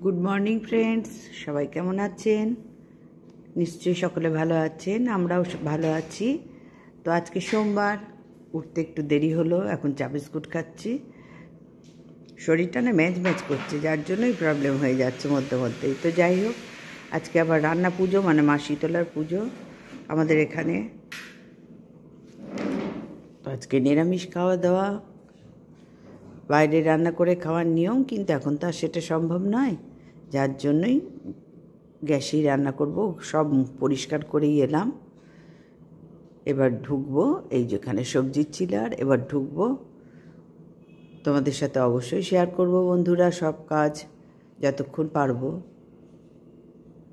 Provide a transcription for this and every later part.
Good morning friends, সবাই কেমন আছেন? নিশ্চয়ই সকলে ভালো আছেন, আমরাও ভালো আছি। তো আজকে সোমবার, উঠতে একটু দেরি হলো, এখন চা বিস্কুট খাচ্ছি। শরীরটা না ম্যাচ করছে, যার জন্যই প্রবলেম হয়ে যাচ্ছে মধ্যে মধ্যেই। তো যাই হোক, আজকে আবার রান্না পুজো, মানে মা শীতলার পুজো আমাদের এখানে। তো আজকে নিরামিষ খাওয়া দাওয়া, বাইরে রান্না করে খাওয়ার নিয়ম, কিন্তু এখন তো আর সেটা সম্ভব নয়, যার জন্যই গ্যাসেই রান্না করব। সব পরিষ্কার করেই এলাম, এবার ঢুকবো। এই যেখানে সবজির চিলার, এবার ঢুকবো। তোমাদের সাথে অবশ্যই শেয়ার করব বন্ধুরা, সব কাজ যতক্ষণ পারবো।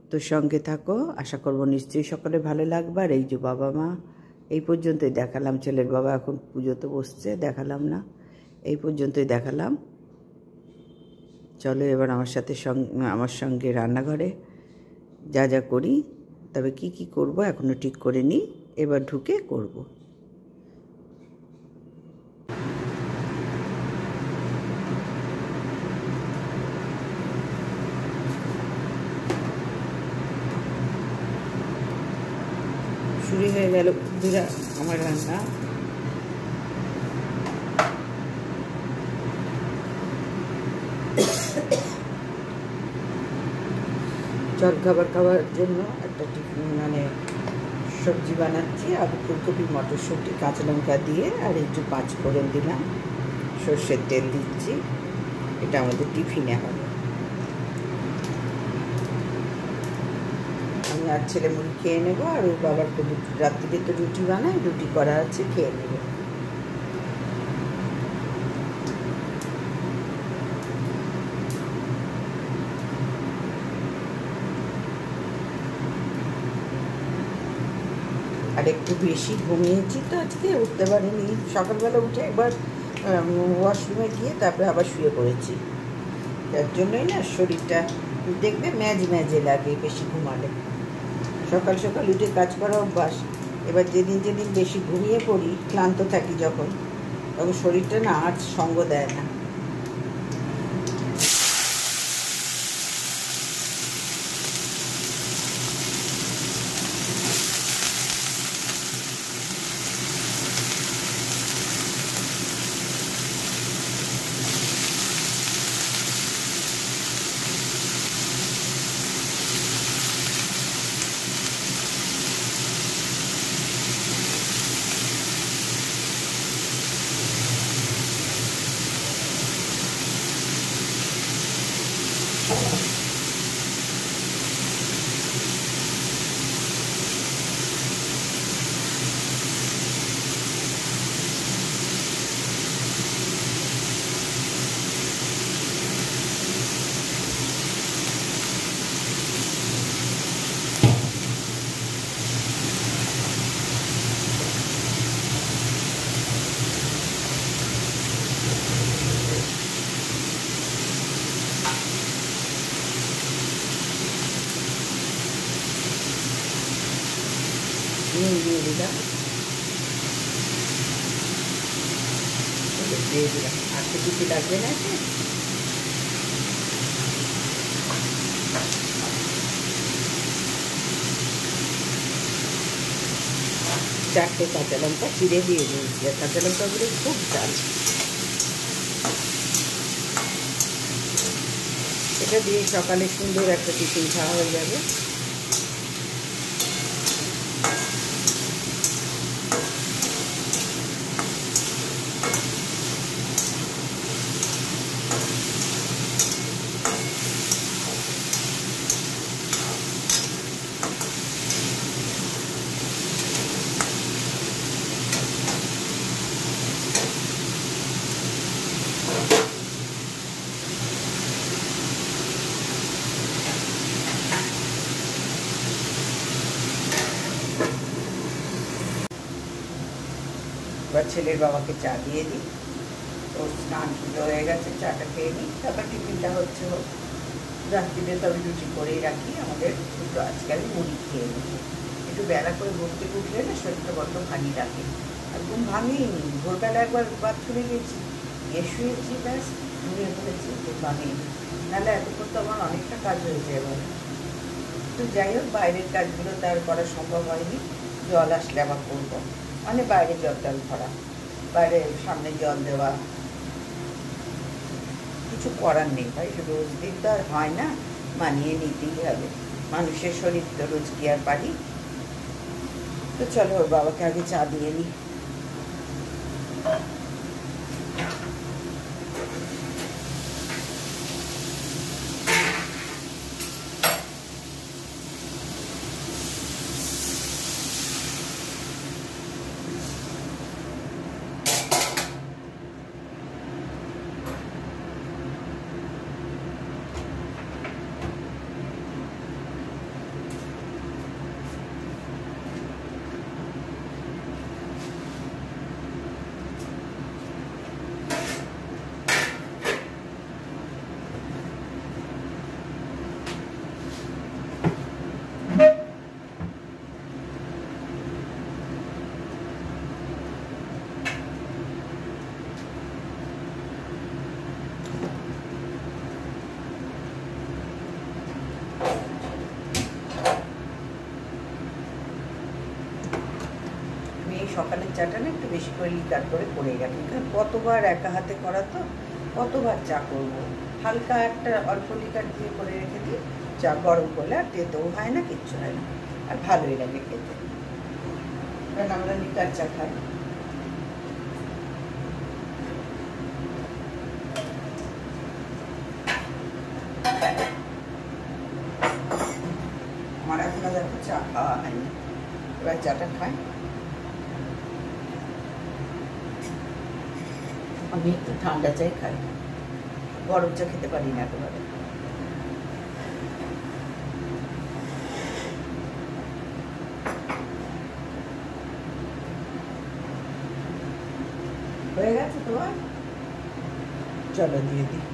তো সঙ্গে থাকো, আশা করব নিশ্চয়ই সকলে ভালো লাগবে। আর এই যে বাবা মা, এই পর্যন্তই দেখালাম। ছেলের বাবা এখন পুজোতে বসছে, দেখালাম না, এই পর্যন্তই দেখালাম। চলো এবার আমার সঙ্গে রান্নাঘরে যা যা করি, তবে কি করব এখনও ঠিক করে নিই, এবার ঢুকে করব। শুরু হয়ে গেল বন্ধুরা আমার রান্না। জলখাবার খাওয়ার জন্য একটা টিফিন, মানে সবজি বানাচ্ছি। আলু, ফুলকপি, মটরশুঁটি, কাঁচা লঙ্কা দিয়ে আর একটু পাঁচ ফোড়ন দিলাম, সর্ষের তেল দিচ্ছি। এটা আমাদের টিফিনে হবে। আমি আর ছেলে মুড়ি খেয়ে নেবো, আর ওর বাবার রাত্রিতে তো রুটি বানায়, রুটি করা আছে, খেয়ে নেবো। আর একটু বেশি ঘুমিয়েছি তো আজকে, উঠতে পারিনি। সকালবেলা উঠে একবার ওয়াশরুমে গিয়ে তারপরে আবার শুয়ে পড়েছি, যার জন্যই না শরীরটা দেখবে ম্যাজে লাগে বেশি ঘুমালে। সকাল সকাল উঠে কাজ করা অভ্যাস, এবার যেদিন বেশি ঘুমিয়ে পড়ি, ক্লান্ত থাকি তখন শরীরটা না আর সঙ্গ দেয় না। দিয়ে দিলাম, আর তো কিছু লাগবে না। চারটে কাঁচা লঙ্কা চিড়ে দিয়ে দিয়েছি, আর কাঁচা লঙ্কাগুলো খুব ঝাল। এটা দিয়ে সকালে সুন্দর একটা টিফিন খাওয়া হয়ে যাবে। এবার ছেলের বাবাকে চা দিয়ে দিই, তো স্নান পুজো হয়ে গেছে, চাটা খেয়ে নিই, তারপর টিফিনটা হচ্ছে হোক। রাত্রিতে তবে রুটি করেই রাখি আমাদের, কিন্তু আজকে আমি মুড়ি খেয়ে নিই। একটু বেলা করে ঘুরতে উঠলে না শরীরটা বড্ড ভারী লাগে, আর ঘুম ভাঙেইনি। ভোরবেলা একবার বাথরুমে গেছি, শুয়েছি, ব্যাস ঘুমিয়ে পড়েছি, ঘুম ভাঙেইনি। নাহলে এতক্ষণ তো আমার অনেকটা কাজ হয়েছে এবার। তো যাই হোক, বাইরের কাজগুলো তার করা সম্ভব হয়নি, জল আসলে আবার করবো। মানে বাইরে জল টল ভরা, বাইরে সামনে জল দেওয়া, কিছু করার নেই ভাই, রোজ দিন তো আর হয় না, মানিয়ে নিতেই হবে। মানুষের শরীর তো রোজ কি আর পারি। তো চলো ওর বাবাকে আগে চা দিয়ে নিই। সকালের চাটা না একটু বেশি করে লিকার করে রাখি, কারণ কতবার একা হাতে করা তো, কতবার চা করবো। হালকা একটা অল্প লিকার দিয়ে করে রেখে দিই, চা গরম করলে আর তেতেও হয় না, কিচ্ছু হয় না, আর ভালোই লাগে খেতে, কারণ আমরা লিকার চা খাই। আমার এখনো দেখো চা খাওয়া হয়নি, এবার চাটা খাই। আমি একটু ঠান্ডা চাই খাই, গরম চা খেতে পারি না একেবারে। হয়ে গেছে তোমার? চলো দিয়ে দিই।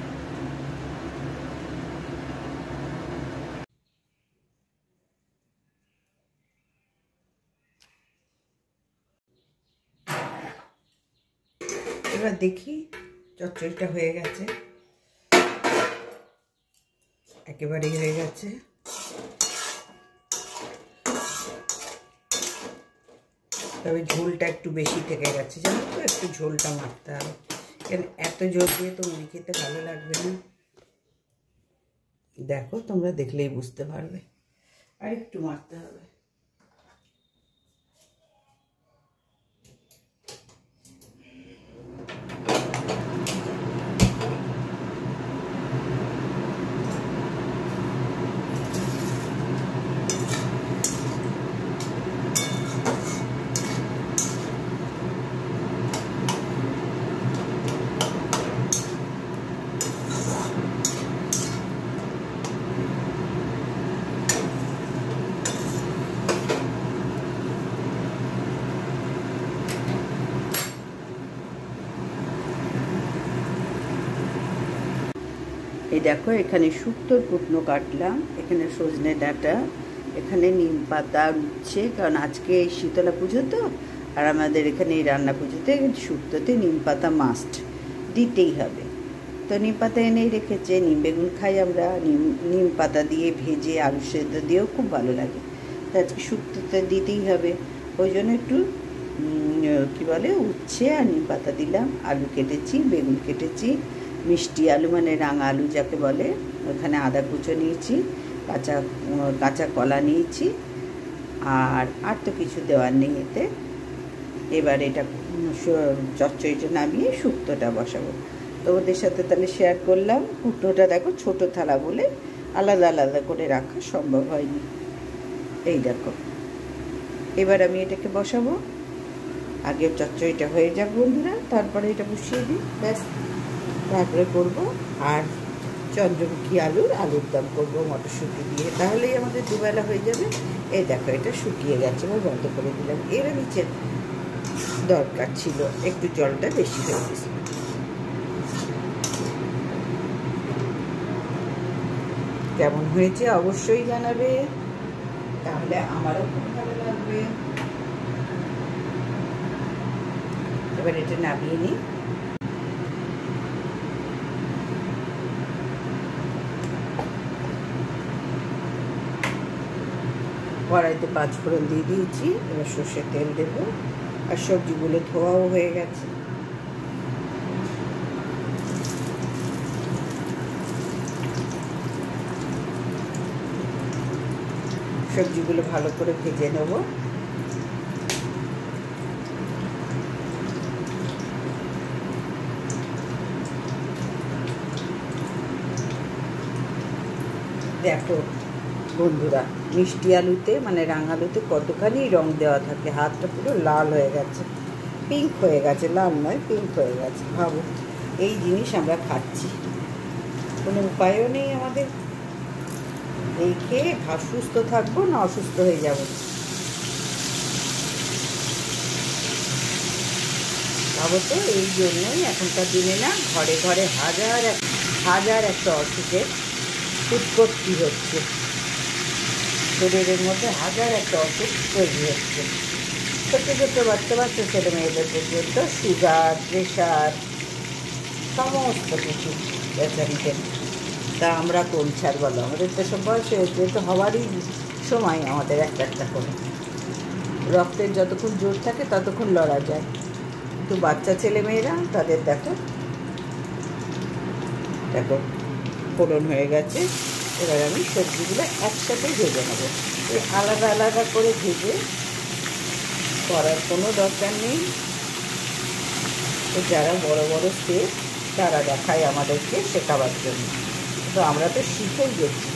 এবার দেখি চচ্চড়িটা হয়ে গেছে, একেবারেই হয়ে গেছে। তবে ঝোলটা একটু বেশি থেকে গেছে, জানো তো, একটু ঝোলটা মারতে হবে, কেন এত ঝোল দিয়ে তো মুড়ি খেতে ভালো লাগবে না। দেখো, তোমরা দেখলেই বুঝতে পারবে, আর একটু মারতে হবে। এই দেখো, এখানে শুক্তোর কুটনো কাটলাম, এখানে সজনে ডাঁটা, এখানে নিম পাতা উচ্ছে, কারণ আজকে শীতলা পুজো তো, আর আমাদের এখানে এই রান্না পুজোতে শুক্তোতে নিম পাতা মাস্ট দিতেই হবে। তো নিম পাতা এনেই রেখেছে, নিম বেগুন খাই আমরা, নিম পাতা দিয়ে ভেজে আলু সেদ্ধ দিয়েও খুব ভালো লাগে, তো আজকে শুক্তোতে দিতেই হবে। ওই জন্য একটু কী বলে, উচ্ছে আর নিম পাতা দিলাম, আলু কেটেছি, বেগুন কেটেছি, মিষ্টি আলু মানে রাঙা আলু যাকে বলে, ওখানে আদা কুচো নিয়েছি, কাঁচা কলা নিয়েছি, আর তো কিছু দেওয়ার নেই এতে। এবার এটা চচ্চড়িটা নামিয়ে শুক্তোটা বসাবো। তো ওদের সাথে তাহলে শেয়ার করলাম। কুটনোটা দেখো ছোটো থালা বলে আলাদা আলাদা করে রাখা সম্ভব হয়নি। এই দেখো, এবার আমি এটাকে বসাবো। আগে চচ্চড়িটা হয়ে যাক বন্ধুরা, তারপরে এটা বসিয়ে দিই, ব্যাস। তারপরে করবো আর চন্দ্রমুখী আলুর দম করবো মটরশুঁটি দিয়ে, তাহলেই আমাদের দুবেলা হয়ে যাবে। এই দেখো, এটা শুকিয়ে গেছে, এবার বন্ধ করে দিলাম। এর নিচে দরকার ছিল, একটু জলটা বেশি হয়ে গেছে। কেমন হয়েছে অবশ্যই জানাবে, তাহলে আমারও খুব ভালো লাগবে। এবার এটা নামিয়ে নিই। কড়াইতে 5 ফোড়ন দিয়ে দিয়েছি, এবার সর্ষের তেল দেবো। আর সবজিগুলো ধোয়াও হয়ে গেছে। সবজিগুলো ভালো করে ভেজে নেব। দেখো বন্ধুরা, মিষ্টি আলুতে মানে রাঙালুতে কতখানি রং দেওয়া থাকে। হাতটা পুরো লাল হয়ে গেছে, পিঙ্ক হয়ে গেছে, লাল নয় পিঙ্ক হয়ে গেছে। ভাবো, এই জিনিস আমরা খাচ্ছি, কোনো উপায়ও নেই আমাদের। এই খেয়ে সুস্থ থাকবো না অসুস্থ হয়ে যাব। ভাবো তো, এই জন্যই এখনকার দিনে না ঘরে ঘরে হাজার একটা অসুখের উৎপত্তি হচ্ছে। শরীরের মধ্যে হাজার একটা অসুখ তৈরি হচ্ছে। ছোটো ছোটো বাচ্চা ছেলে মেয়েদের পর্যন্ত সুগার, প্রেশার, সমস্ত কিছু বেচারিতে। তা আমরা কোন ছাড় বলো? আমাদের তো সব বয়স হয়েছে, তো হওয়ারই সময় আমাদের একটা করে। রক্তের যতক্ষণ জোর থাকে ততক্ষণ লড়া যায়। কিন্তু বাচ্চা ছেলে মেয়েরা, তাদের দেখো দেখো ফোড়ন হয়ে গেছে। এবার আমি সবজিগুলো একসাথে ভেজে নেবো। এই আলাদা আলাদা করে ভেজে করার কোনো দরকার নেই। যারা বড় বড় শেফ তারা দেখায় আমাদেরকে শেখাবার জন্য, তো আমরা তো শিখেই গেছি।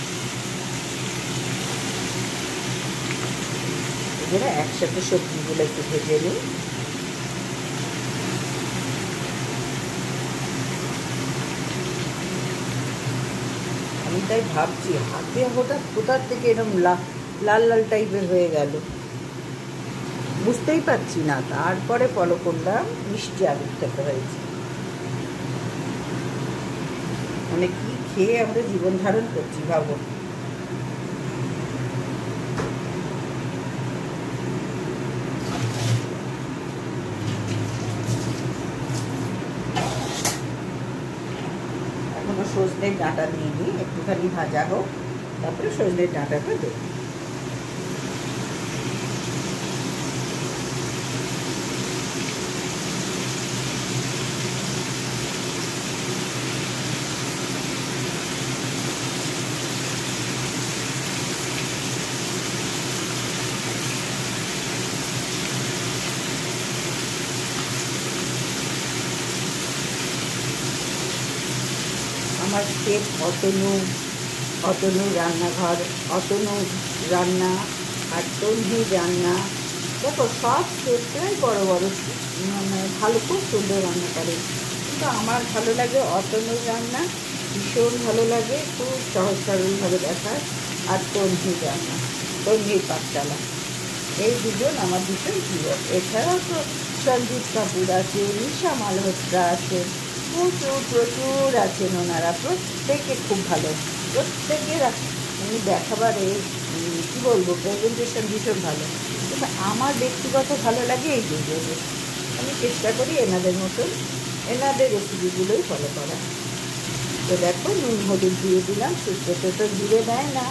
এগুলো একসাথে সবজিগুলো একটু ভেজে নিই। আমি তাই ভাবছি, হাতে হঠাৎ কোথার থেকে এরকম লাল লাল টাইপের হয়ে গেল, বুঝতেই পারছি না। তারপরে ফলো করলাম মিষ্টি আলুর থেকে হয়েছে। মানে কি খেয়ে আমরা জীবন ধারণ করছি ভাবো। এখনো সজনের ডাঁটা দিয়ে নিই, একটুখানি ভাজা হোক, তারপরে সজনের ডাঁটাটা দেবো। আমার শেফ অতনু রান্নাঘর, অতনু রান্না আর তন্হি রান্না, দেখো সব শেফরাই বড় বড় মানে ভালো, খুব সুন্দর রান্না করে। কিন্তু আমার ভালো লাগে অতনুর রান্না, ভীষণ ভালো লাগে, খুব সহজ সরলভাবে দেখায়। আর তন্হির রান্না, তন্হির পাঠশালা, এই দুজন আমার ভীষণ প্রিয়। এছাড়াও তো সঞ্জিত কাপুর আছে, নিশা মালহোত্রা আছে, প্রচুর আছেন ওনারা। প্রত্যেকে খুব ভালো, প্রত্যেকের উনি দেখাবারে কী বলবো, প্রেজেন্টেশন ভীষণ ভালো। কিন্তু আমার ব্যক্তিগত ভালো লাগে এই দুজনের। আমি চেষ্টা করি এনাদের মতন এনাদের রেসিপিগুলোই ফলো করা। তো দেখো, নুন হলুদ দিয়ে দিলাম। শুক্তোতে তো জিরে দেয় না,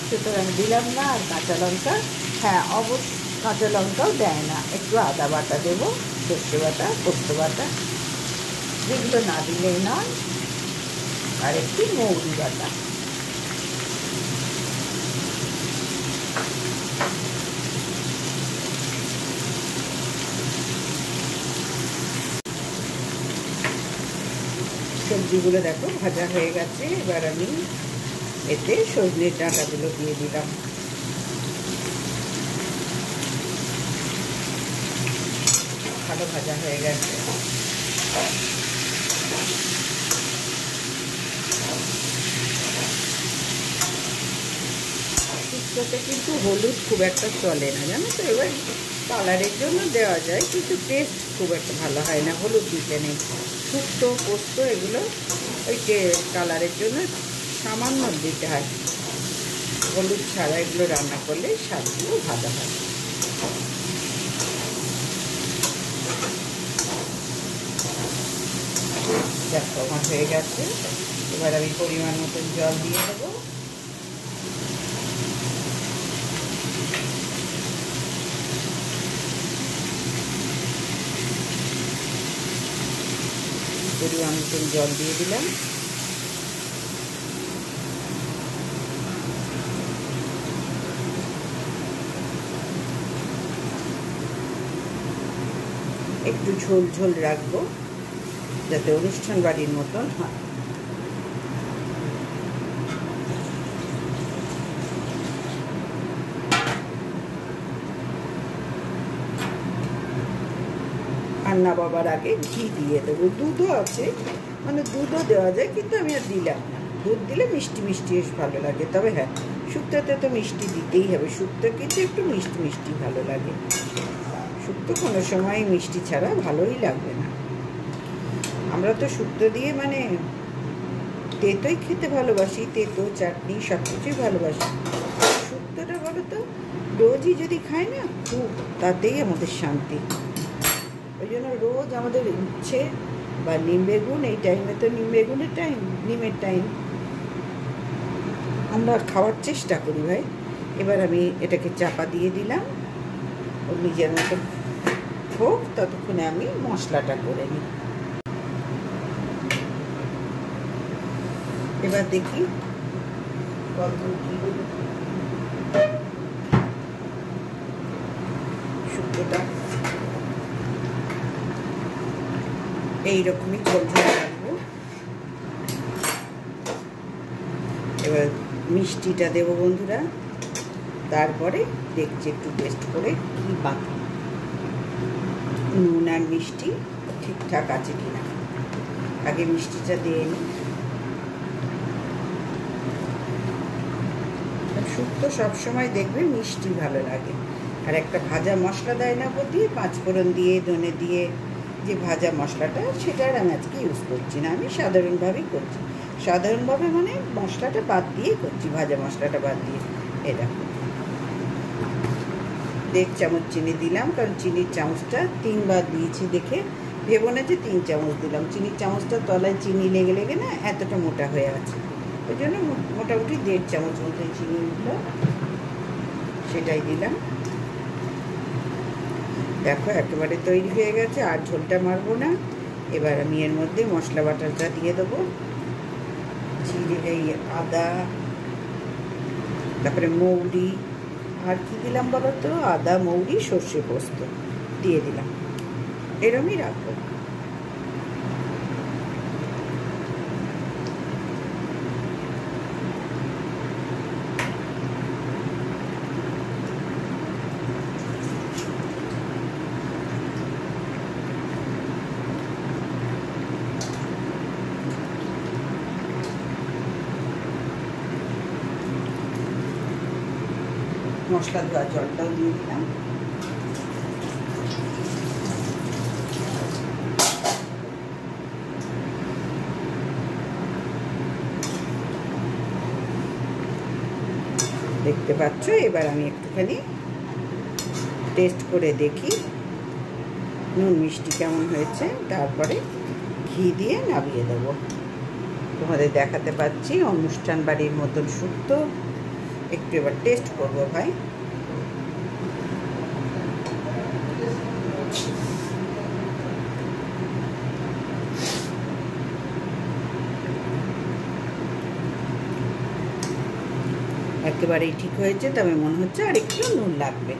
সুতরাং দিলাম না। আর কাঁচা লঙ্কা, হ্যাঁ অবশ্য কাঁচা লঙ্কাও দেয় না। একটু আদা বাটা দেবো, সর্ষে বাটা, পোস্ত বাটা, যেগুলো না দিলেই নয়। আর একটু মৌরি বাটা। সবজিগুলো দেখো ভাজা হয়ে গেছে। এবার আমি এতে সজনের ডাঁটাগুলো দিয়ে দিলাম। ভালো ভাজা হয়ে গেছে। শুক্তোতে কিন্তু হলুদ খুব একটা চলে না, জানো তো। এবার কালারের জন্য দেওয়া যায়, কিন্তু টেস্ট খুব একটা ভালো হয় না, হলুদ দিতে নেই। শুক্তো, পোস্ত এগুলো ওই কালারের জন্য সামান্য দিতে হয়, হলুদ ছাড়া এগুলো রান্না করলে স্বাদগুলো ভালো হয়। দেখো আমার হয়ে গেছে। এবার আমি পরিমাণ মতন জল দিয়ে দেবো। পরিমাণ মতন জল দিয়ে দিলাম। একটু ঝোল ঝোল রাখবো যাতে অনুষ্ঠান বাড়ির মতন হয়। আর নামাবার আগে ঘি দিয়ে দেবো। দুধও আছে, মানে দুধও দেওয়া যায়, কিন্তু আমি আর দিলাম না। দুধ দিলে মিষ্টি মিষ্টি বেশ ভালো লাগে। তবে হ্যাঁ, শুক্তোতে তো মিষ্টি দিতেই হবে। শুক্তো কিন্তু একটু মিষ্টি মিষ্টি ভালো লাগে। শুক্তো কোনো সময় মিষ্টি ছাড়া ভালোই লাগবে না। আমরা তো শুক্তো দিয়ে মানে তেঁতোই খেতে ভালোবাসি, তেঁতো চাটনি সব কিছুই ভালোবাসি। শুক্তোটা বলো তো রোজই যদি খাই না, খুব তাতেই আমাদের শান্তি। ওই জন্য রোজ আমাদের উচ্ছে বা নিম বেগুন, এই টাইমে তো নিম বেগুনের টাইম, নিমের টাইম, আমরা খাওয়ার চেষ্টা করি ভাই। এবার আমি এটাকে চাপা দিয়ে দিলাম, ওর নিজের মতো হোক, ততক্ষণে আমি মশলাটা করে নিই। এবার দেখি শুক্তোটা এইরকমই ঝোল ঝোল রাখবো। এবার মিষ্টিটা দেবো বন্ধুরা, তারপরে দেখছি একটু টেস্ট করে কি বাকি নুন আর মিষ্টি ঠিকঠাক আছে কিনা। আগে মিষ্টিটা দিয়ে নিই। শুক্তো সবসময় দেখবে মিষ্টি ভালো লাগে। আর একটা ভাজা মশলা দেয় না দিয়ে, পাঁচফোড়ন দিয়ে, ধনে দিয়ে যে ভাজা মশলাটা, সেটা আর আমি আজকে ইউজ করছি না। আমি সাধারণভাবেই করছি। সাধারণভাবে মানে মশলাটা বাদ দিয়ে করছি, ভাজা মশলাটা বাদ দিয়ে। এটা 1.5 চামচ চিনি দিলাম, কারণ চিনির চামচটা 3 বার দিয়েছি দেখে ভেবো না যে 3 চামচ দিলাম। চিনির চামচটা তলায় চিনি লেগে লেগে না এতটা মোটা হয়ে আছে। ওই জন্য মোটামুটি 1.5 চামচ মতো চিনি দিলাম, সেটাই দিলাম। দেখো একেবারে তৈরি হয়ে গেছে, আর ঝোলটা মারবো না। এবার আমি এর মধ্যে মশলা বাটাটা দিয়ে দেবো। জিরে, এই আদা, তারপরে মৌরি, আর কি দিলাম বলো তো, আদা, মৌরি, সর্ষে পোস্ত দিয়ে দিলাম। এরমই রাখবো। মশলা ধোয়া জলটাও দিয়ে দিলাম। দেখতে পাচ্ছ, এবার আমি একটুখানি টেস্ট করে দেখি নুন মিষ্টি কেমন হয়েছে, তারপরে ঘি দিয়ে নামিয়ে দেবো। তোমাদের দেখাতে পাচ্ছি অনুষ্ঠান বাড়ির মতন শুক্তো। একটু এবার টেস্ট করবো ভাই। একেবারেই ঠিক হয়েছে, তবে মনে হচ্ছে আর একটু নুন লাগবে।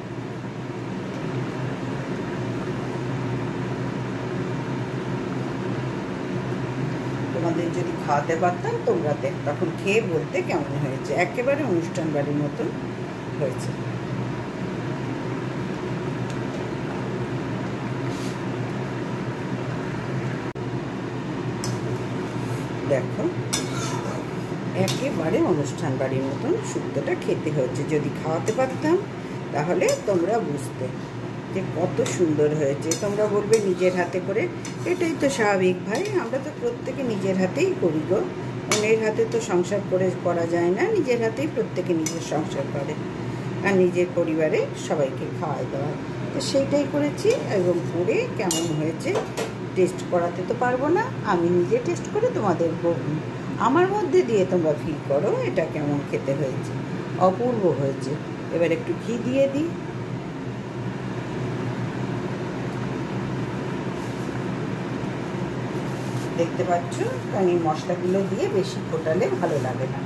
তোমাদের যদি খাওয়াতে পারতাম, তোমরা তখন খেয়ে বলতে কেমন হয়েছে। একেবারে অনুষ্ঠান বাড়ির মতন হয়েছে। দেখো একেবারে অনুষ্ঠান বাড়ির মতন শুক্তোটা খেতে হয়েছে। যদি খাওয়াতে পারতাম তাহলে তোমরা বুঝতে যে কত সুন্দর হয়েছে। তোমরা বলবে নিজের হাতে করে, এটাই তো স্বাভাবিক ভাই। আমরা তো প্রত্যেকে নিজের হাতেই করি গো। অন্যের হাতে তো সংসার করা যায় না। নিজের হাতেই প্রত্যেকে নিজের সংসার করে, আর নিজের পরিবারে সবাইকে খাওয়াই দেওয়া। তো সেইটাই করেছি, এবং করে কেমন হয়েছে টেস্ট করাতে তো পারবো না। আমি নিজে টেস্ট করে তোমাদের আমার মধ্যে দিয়ে তোমরা ফিল করো এটা কেমন খেতে হয়েছে। অপূর্ব হয়েছে। এবার একটু ঘি দিয়ে দিই। দেখতে পাচ্ছ, কারণ এই মশলাগুলো দিয়ে বেশি ফোটালে ভালো লাগে না।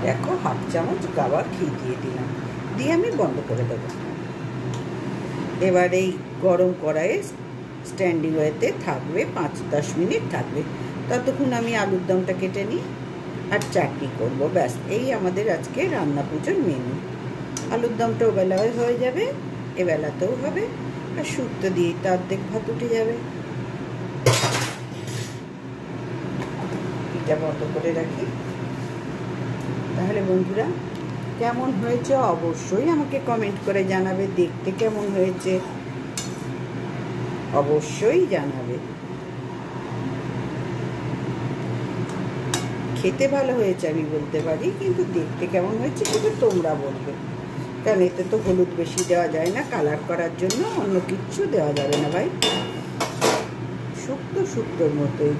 দেখো, হাফ চামচ গাওয়া ঘি দিয়ে দিলাম, দিয়ে আমি বন্ধ করে দেবো। এবার এই গরম কড়াইয়ে স্ট্যান্ডিং ওয়েতে থাকবে 5-10 মিনিট থাকবে। ততক্ষণ আমি আলুর দমটা কেটে নিই আর চাটনি করবো। ব্যাস, এই আমাদের আজকে রান্না পুজোর মেনু। আলুর দমটা ওবেলায় হয়ে যাবে, এবেলাতেও হবে, আর শুক্তো দিয়ে তো অর্ধেক ভাত উঠে যাবে। এটা বন্ধ করে রাখি। তাহলে বন্ধুরা, কেমন হয়েছে অবশ্যই আমাকে কমেন্ট করে জানাবে। দেখতে কেমন হয়েছে অবশ্যই জানাবে। খেতে ভালো হয়েছে আমি বলতে পারি, কিন্তু দেখতে কেমন হয়েছে কিন্তু তোমরা বলবে। কারণ এতে তো হলুদ বেশি দেওয়া যায় না, কালার করার জন্য অন্য কিচ্ছু দেওয়া যাবে না ভাই। শুক্তোর মতোই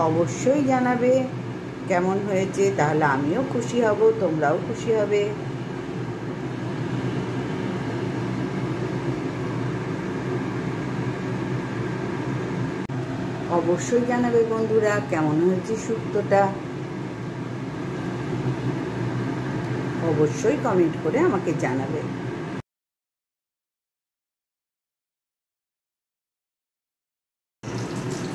অবশ্যই জানাবে কেমন হয়েছে, তাহলে আমিও খুশি হব, তোমরাও খুশি হবে। অবশ্যই জানাবে বন্ধুরা কেমন হয়েছে শুক্তোটা। অবশ্যই কমেন্ট করে আমাকে জানাবে।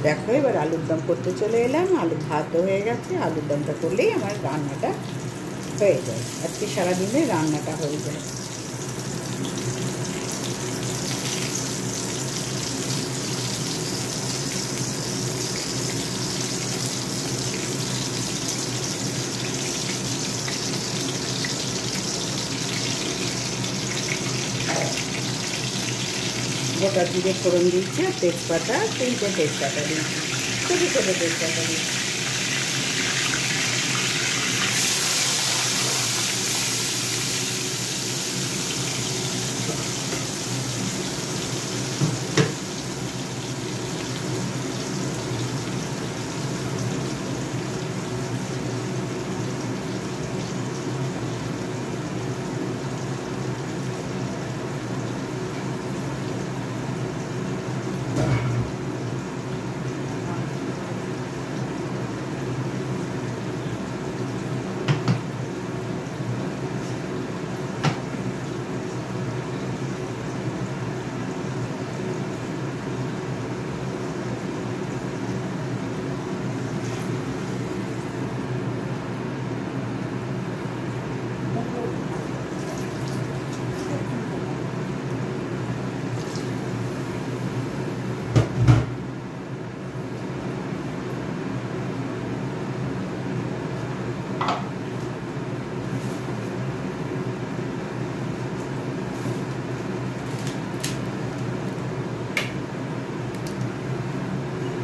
দেখো, এবার আলুর দম করতে চলে এলাম। আলু ভাতও হয়ে গেছে, আলুর দমটা করলেই আমার রান্নাটা হয়ে যায়। আজকে সারাদিনে রান্নাটা হয়ে যায়। গোটা জিরে ফোড়ন দিয়েছি, আর তেজপাতা 3টে তেজপাতা দিয়েছি, ছোটো ছোটো তেজপাতা দিয়েছি।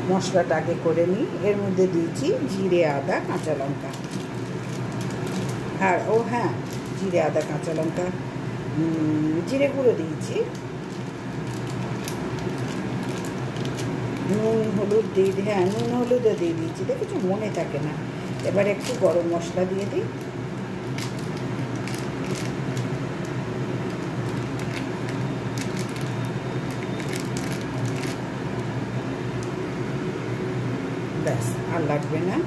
মশলাটা আগে করে নিই। এর মধ্যে দিয়েছি জিরে, আদা, কাঁচা লঙ্কা। আর হ্যাঁ, জিরে, আদা, কাঁচা লঙ্কা, জিরে গুঁড়ো দিয়েছি, নুন হলুদ নুন হলুদও দিয়ে দিয়েছি, দেখেছো মনে থাকে না। এবার একটু গরম মশলা দিয়ে দিই। ব্যাস, আর লাগবে না।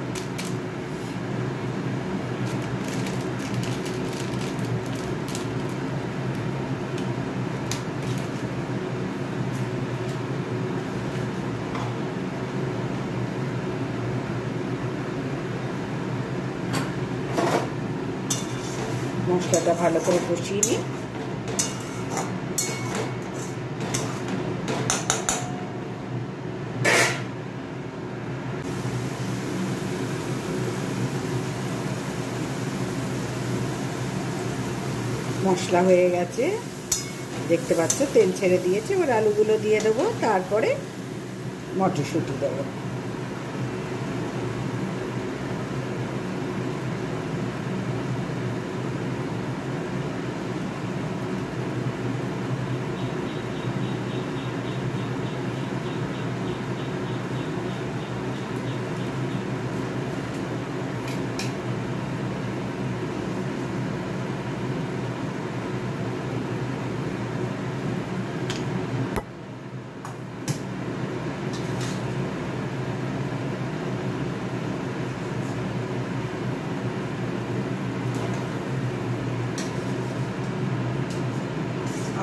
মশলাটা ভালো করে কষিয়ে নিই। মশলা হয়ে গেছে, দেখতে পাচ্ছ তেল ছেড়ে দিয়েছে। এবার আলুগুলো দিয়ে দেবো, তারপরে মটরশুঁটি দেবো।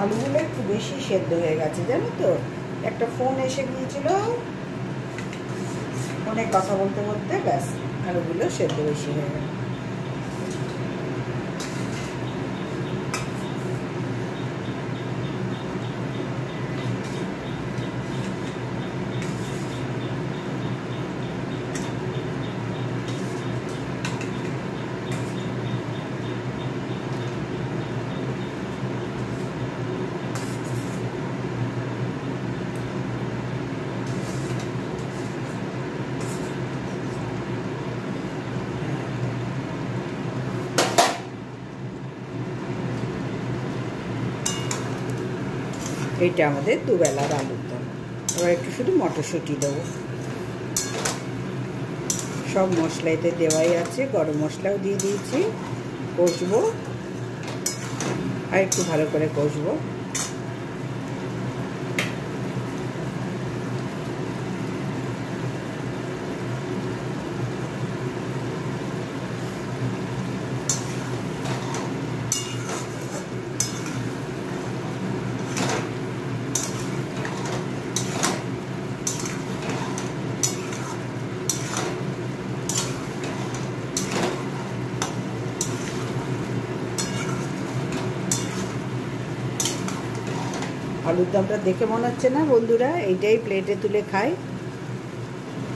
আলুগুলো একটু বেশি সেদ্ধ হয়ে গেছে জানো তো। একটা ফোন এসে গিয়েছিল, ফোনে কথা বলতে বলতে ব্যাস আলুগুলো সেদ্ধ বেশি হয়ে গেল। এটা আমাদের দুবেলার আলুর দম। এবার একটু শুধু মটরশুঁটি দেবো। সব মশলা এতে দেওয়াই আছে, গরম মশলাও দিয়ে দিয়েছি। কষবো আর একটু ভালো করে কষবো। আলুর দমটা দেখে মনে হচ্ছে না বন্ধুরা এইটাই প্লেটে তুলে খাই,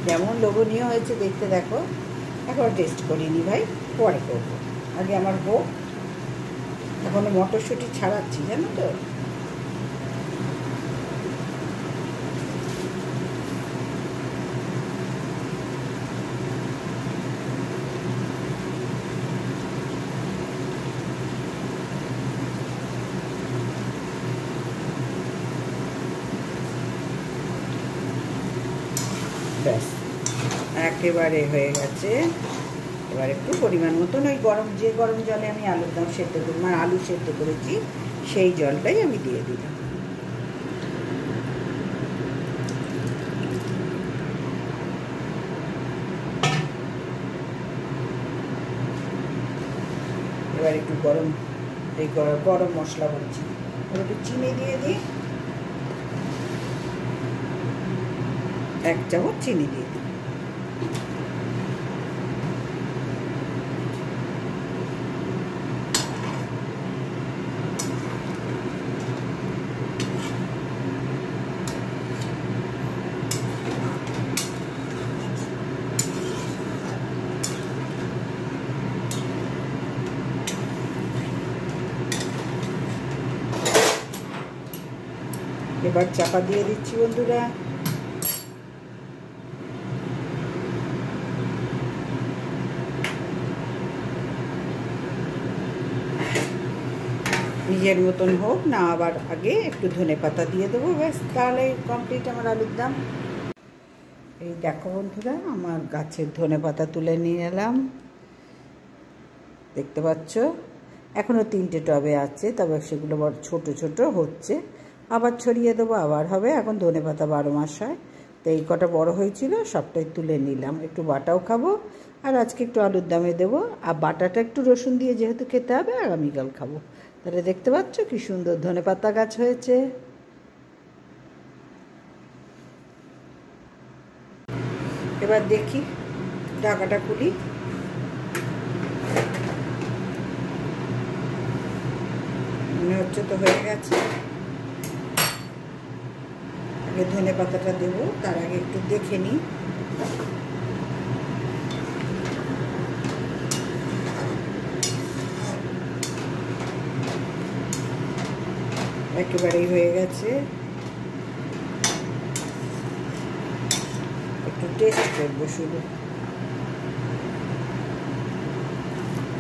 যেমন লোভনীয় হয়েছে দেখতে। দেখো, এখন টেস্ট করিনি ভাই, পরে করবো, আগে আমার হোক। এখনো মটরশুঁটি ছাড়াচ্ছি জানো তো। ব্যাস একেবারে হয়ে গেছে। এবার একটু পরিমাণ মতন ওই যে গরম জলে আমি আলুর দম সেদ্ধ করি, মানে আলু সেদ্ধ করেছি, সেই জলটাই আমি দিয়ে দিলাম। এবার একটু গরম মশলা বলছি, একটু চিনি দিয়ে দিই, 1 চামচ চিনি দিয়ে দিই। এবার চাপা দিয়ে দিচ্ছি বন্ধুরা। নিজের মতন হোক না, আবার আগে একটু ধনেপাতা দিয়ে দেবো, ব্যাস তাহলে কমপ্লিট আমার আলুর দম। এই দেখো বন্ধুরা, আমার গাছের ধনেপাতা তুলে নিয়ে এলাম, দেখতে পাচ্ছ। এখনও 3টে টবে আছে, তবে সেগুলো বড় ছোট ছোট হচ্ছে, আবার ছড়িয়ে দেবো, আবার হবে। এখন ধনেপাতা 12 মাস হয়, তো এই কটা বড় হয়েছিল সবটাই তুলে নিলাম। একটু বাটাও খাবো, আর আজকে একটু আলুর দমে দেবো। আর বাটাটা একটু রসুন দিয়ে যেহেতু খেতে হবে, আগামীকাল খাবো। তাহলে দেখতে পাচ্ছ কি সুন্দর ধনেপাতা গাছ হয়েছে। এবার দেখি, ঢাকাটা খুলি। মনে হচ্ছে তো হয়ে গেছে। আগে ধনেপাতাটা দেবো, তার আগে একটু দেখে নিই। একেবারেই হয়ে গেছে। একটু টেস্ট করবো শুধু।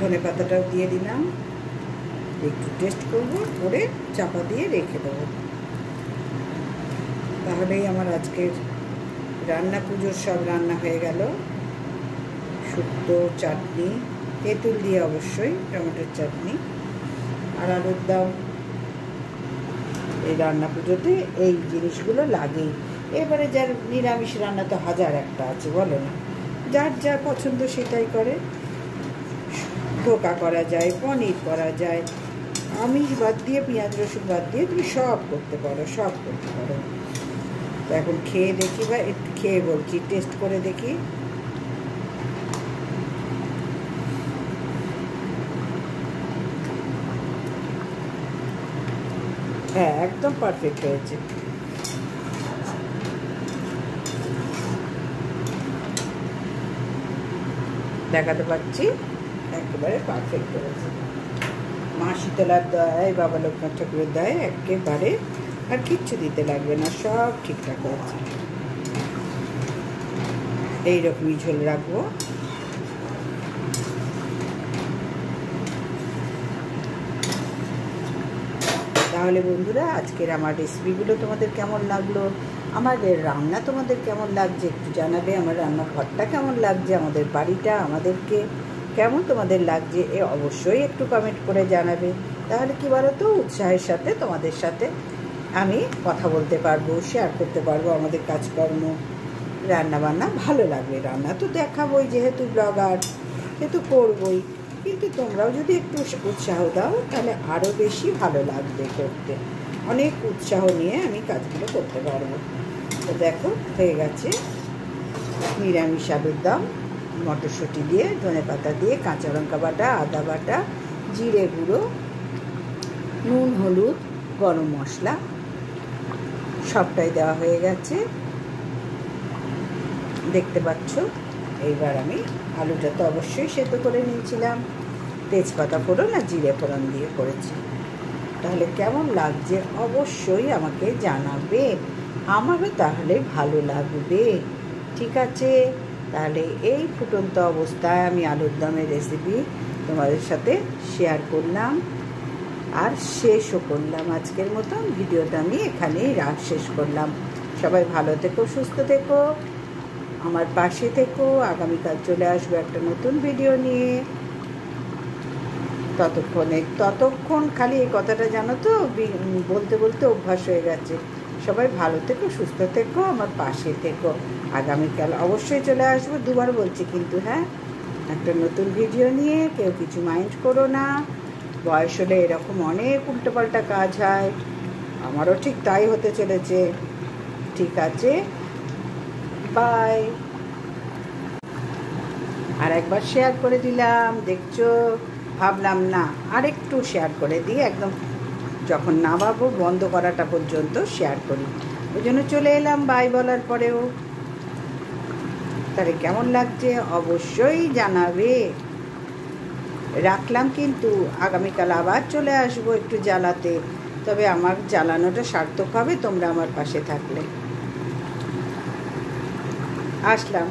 ধনেপাতাটাও দিয়ে দিলাম, একটু টেস্ট করবো, করে চাপা দিয়ে রেখে দেবো। তাহলেই আমার আজকের রান্না, পুজোর সব রান্না হয়ে গেল। শুক্তো, চাটনি, তেঁতুল দিয়ে অবশ্যই, টমেটোর চাটনি আর আলুর দম। এই রান্না পুজোতে এই জিনিসগুলো লাগেই। এবারে যার নিরামিষ রান্না তো 1001টা আছে, বলো না, যার যা পছন্দ সেটাই করে। ধোকা করা যায়, পনির করা যায়, আমিষ বাদ দিয়ে, পেঁয়াজ রসুন বাদ দিয়ে তুমি সব করতে পারো, সব করতে পারো। তো এখন খেয়ে দেখি, বা একটু খেয়ে বলছি, টেস্ট করে দেখি। হ্যাঁ, একদম পারফেক্ট হয়েছে। দেখাতে পাচ্ছি, একেবারে পারফেক্ট হয়েছে। মা শীতলার দয়ায়, বাবা লোকনাথ ঠাকুরের দয়ায় একেবারে আর কিচ্ছু দিতে লাগবে না, সব ঠিকঠাক হয়েছে। এইরকমই ঝোল রাখবো। তাহলে বন্ধুরা, আজকের আমার রেসিপিগুলো তোমাদের কেমন লাগলো, আমাদের রান্না তোমাদের কেমন লাগছে একটু জানাবে। আমার রান্নাঘরটা কেমন লাগছে, আমাদের বাড়িটা আমাদেরকে কেমন তোমাদের লাগছে অবশ্যই একটু কমেন্ট করে জানাবে। তাহলে কি বলো তো, উৎসাহের সাথে তোমাদের সাথে আমি কথা বলতে পারবো, শেয়ার করতে পারবো আমাদের কাজকর্ম, রান্নাবান্না ভালো লাগবে। রান্না তো দেখাবোই, যেহেতু ব্লগার, সেহেতু করবোই, কিন্তু তোমরাও যদি একটু উৎসাহ দাও তাহলে আরও বেশি ভালো লাগবে করতে। অনেক উৎসাহ নিয়ে আমি কাজগুলো করতে পারবো। তো দেখো, হয়ে গেছে নিরামিষ আলুর দম, মটরশুঁটি দিয়ে, ধনেপাতা দিয়ে, কাঁচা লঙ্কা বাটা, আদা বাটা, জিরে গুঁড়ো, নুন, হলুদ, গরম মশলা সবটাই দেওয়া হয়ে গেছে, দেখতে পাচ্ছ। এইবার আমি আলুটা তো অবশ্যই সেদ্ধ করে নিয়েছিলাম, তেজপাতা ফোড়ন আর জিরে ফোড়ন দিয়ে করেছি। তাহলে কেমন লাগছে অবশ্যই আমাকে জানাবে, আমারও তাহলে ভালো লাগবে। ঠিক আছে, তাহলে এই ফুটন্ত অবস্থায় আমি আলুর দমের রেসিপি তোমাদের সাথে শেয়ার করলাম আর শেষও করলাম। আজকের মতন ভিডিওটা আমি এখানেই শেষ করলাম। সবাই ভালো থেকো, সুস্থ থেকো, আমার পাশে থেকো। আগামীকাল চলে আসবো একটা নতুন ভিডিও নিয়ে। ততক্ষণ খালি এই কথাটা জানো তো, বলতে বলতে অভ্যাস হয়ে গেছে। সবাই ভালো থেকো, সুস্থ থেকো, আমার পাশে থেকো। আগামীকাল অবশ্যই চলে আসবো, দুবার বলছি কিন্তু, হ্যাঁ, একটা নতুন ভিডিও নিয়ে। কেউ কিছু মাইন্ড করো না, বয়স হলে এরকম অনেক উল্টোপাল্টা কাজ হয়, আমারও ঠিক তাই হতে চলেছে। ঠিক আছে, বাই। আর একবার শেয়ার করে দিলাম, দেখছো, ভাবলাম না আরেকটু শেয়ার করে দিই, একদম যখন নামাবো বন্ধ করাটা পর্যন্ত শেয়ার করি, ওই জন্য চলে এলাম বাই বলার পরেও। তাহলে কেমন লাগছে অবশ্যই জানাবে। রাখলাম কিন্তু, আগামীকাল আবার চলে আসবো একটু জ্বালাতে, তবে আমার জ্বালানোটা সার্থক হবে তোমরা আমার পাশে থাকলে। আসলাম।